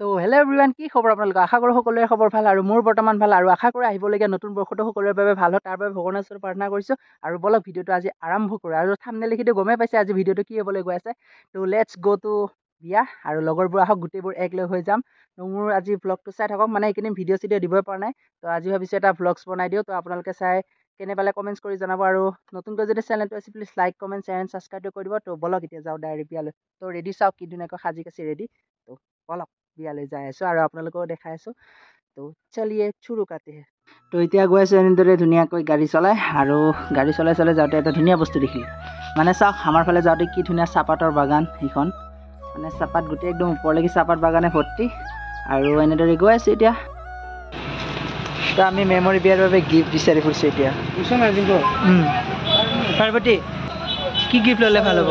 তো hello' everyone, কি খবৰ আপোনালোকৰ? আশা কৰোঁ সকলোৰে খবৰ ভাল আৰু মোৰ বৰ্তমান ভাল আৰু আশা কৰোঁ আহিবলগীয়া নতুন বৰ্ষটো সকলোৰে বাবে ভাল হয়, তাৰ বাবে ভগৱানৰ ওচৰত প্ৰাৰ্থনা কৰিছোঁ। আৰু বলক ভিডিঅ'টো আজি আৰম্ভ কৰোঁ। আৰু থাম্বনেইল লিখিটো গমেই পাইছে আজি ভিডিঅ'টো কি হ'বলৈ গৈ আছে। তো লেটছ গ' টু বিয়া আৰু লগৰবোৰ আহক, গোটেইবোৰ এক লগ হৈ যাম। তো মোৰ আজি ভ্লগটো চাই থাকক, মানে এইখিনি ভিডিঅ' দিবই পৰা নাই। তো আজি ভাবিছোঁ এটা ভ্লগছ বনাই দিওঁ। তো আপোনালোকে চাই কেনে পালে কমেণ্টছ কৰি জনাব, আৰু নতুনকৈ যদি চেনেলটো আছে please like comment share and ছাবস্ক্ৰাইবটো কৰি দিব। তো বলক এতিয়া যাওঁ ডাইৰেক্ট বিয়ালৈ। তো ৰেডি চাওক কি ধুনীয়াকৈ সাজি কাচি ৰেডি। তো বলক বিয়ালৈ যাই আছোঁ আৰু আপোনালোকেও দেখাই আছোঁ। তো চলিয়ে চুৰু কাটে। তো এতিয়া গৈ আছোঁ এনেদৰে ধুনীয়াকৈ গাড়ী চলাই, আৰু গাড়ী চলাই যাওঁতে এটা ধুনীয়া বস্তু দেখিলোঁ। মানে চাওক, আমাৰ ফালে যাওঁতে কি ধুনীয়া চাহপাতৰ বাগান সেইখন, মানে চাহপাত গোটেই একদম ওপৰলৈকে চাহপাত বাগানে ভৰ্তি। আৰু এনেদৰে গৈ আছোঁ এতিয়া। তো আমি মেমৰি বিয়াৰ বাবে গিফ্ট বিচাৰি ফুৰিছোঁ এতিয়া। পাৰ্বতী, কি গিফ্ট ল'লে ভাল হ'ব?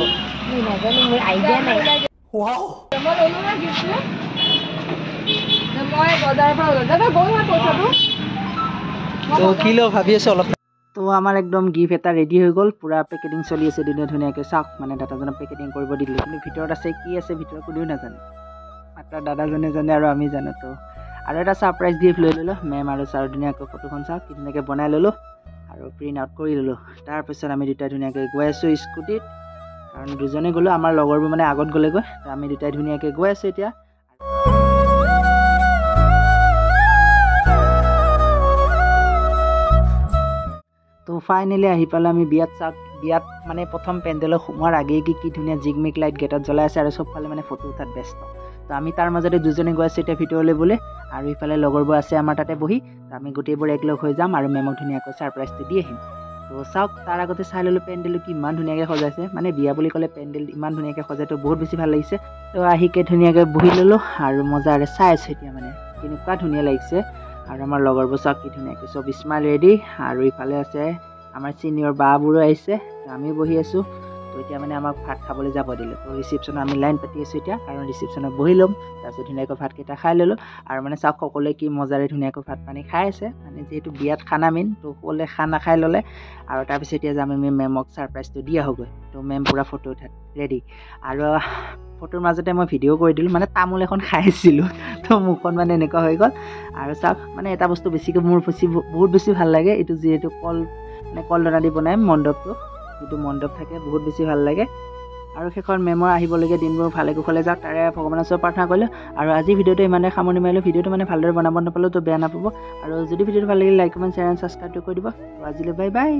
তো কি লওঁ ভাবি আছোঁ অলপ। তো আমাৰ একদম গিফ্ট এটা ৰেডি হৈ গ'ল, পূৰা পেকেটিং চলি আছে ধুনীয়াকৈ। চাওক, মানে দাদাজনক পেকেটিং কৰিব দি দিলোঁ, কিন্তু ভিতৰত আছে কি আছে ভিতৰত কোনেও নাজানে, মাত্ৰ দাদাজনে জানে আৰু আমি জানো। তো আৰু এটা ছাৰপ্ৰাইজ গিফ্ট লৈ ল'লোঁ মেম আৰু ছাৰ। ধুনীয়াকৈ ফটোখন চাওক কি ধুনীয়াকৈ বনাই ল'লোঁ আৰু প্ৰিণ্ট আউট কৰি ল'লোঁ। তাৰপিছত আমি দুটাই ধুনীয়াকৈ গৈ আছোঁ স্কুটিত, কাৰণ দুজনে গ'লোঁ, আমাৰ লগৰবোৰ মানে আগত গ'লেগৈ। তো আমি দুটাই ধুনীয়াকৈ গৈ আছোঁ এতিয়া। তো ফাইনেলি আহি পালোঁ আমি বিয়াত। চাওক, বিয়াত মানে প্ৰথম পেণ্ডেলত সোমোৱাৰ আগেয়ে কি ধুনীয়া জিগমিক লাইট গেটত জ্বলাই আছে, আৰু চবফালে মানে ফটো উঠাত ব্যস্ত। তো আমি তাৰ মাজতে দুজনে গৈ আছোঁ এতিয়া ভিতৰলৈ বোলে, আৰু ইফালে লগৰবোৰ আছে আমাৰ তাতে বহি। তো আমি গোটেইবোৰ একলগ হৈ যাম আৰু মেমক ধুনীয়াকৈ ছাৰপ্ৰাইজটো দি আহিম। তো চাওক, তাৰ আগতে চাই ল'লোঁ পেণ্ডেলটো কিমান ধুনীয়াকৈ সজাইছে। মানে বিয়া বুলি ক'লে পেণ্ডেল ইমান ধুনীয়াকৈ সজাই, তো বহুত বেছি ভাল লাগিছে। তো আহিকে ধুনীয়াকৈ বহি ল'লোঁ আৰু মজাৰে চাই আছোঁ এতিয়া, মানে কেনেকুৱা ধুনীয়া লাগিছে। আৰু আমাৰ লগৰবোৰ চাওক কি ধুনীয়াকৈ চব স্মাইল ৰেডি, আৰু ইফালে আছে আমাৰ চিনিয়ৰ বাবোৰো আহিছে। আমিও বহি আছোঁ। তো এতিয়া মানে আমাক ভাত খাবলৈ যাব দিলে। তো ৰিচিপশ্যনত আমি লাইন পাতি আছোঁ এতিয়া, কাৰণ ৰিচিপশ্যনত বহি ল'ম। তাৰপিছত ধুনীয়াকৈ ভাতকেইটা খাই ল'লোঁ, আৰু মানে চাওক সকলোৱে কি মজাৰে ধুনীয়াকৈ ভাত পানী খাই আছে। মানে যিহেতু বিয়াত খানা মেইন, তো সকলোৱে খানা খাই ল'লে। আৰু তাৰপিছত এতিয়া যাম আমি মেমক ছাৰপ্ৰাইজটো দি আহোঁগৈ। তো মেম পূৰা ফটো উঠাত ৰেডি, আৰু ফটোৰ মাজতে মই ভিডিঅ' কৰি দিলোঁ, মানে তামোল এখন খাই আছিলোঁ। তো মুখখন মানে এনেকুৱা হৈ গ'ল। আৰু চাওক, মানে এটা বস্তু বেছিকৈ মোৰ বহুত বেছি ভাল লাগে, এইটো যিহেতু কলডনা দি বনাই মণ্ডপটো, যিটো মণ্ডপ থাকে, বহুত বেছি ভাল লাগে। আৰু শেষত মেমৰ আহিবলগীয়া দিনবোৰ ভালে কুশলে যাওক, তাৰে ভগৱানৰ ওচৰত প্ৰাৰ্থনা কৰিলোঁ। আৰু আজি ভিডিঅ'টো ইমানে সামৰণি মাৰিলোঁ। ভিডিঅ'টো মানে ভালদৰে বনাব নাপালোঁ, তো বেয়া নাপাব। আৰু যদি ভিডিঅ'টো ভাল লাগিলে লাইক কমেণ্ট শ্বেয়াৰ এণ্ড ছাবস্ক্ৰাইবটো কৰি দিব। তো আজিলৈ বাই বাই।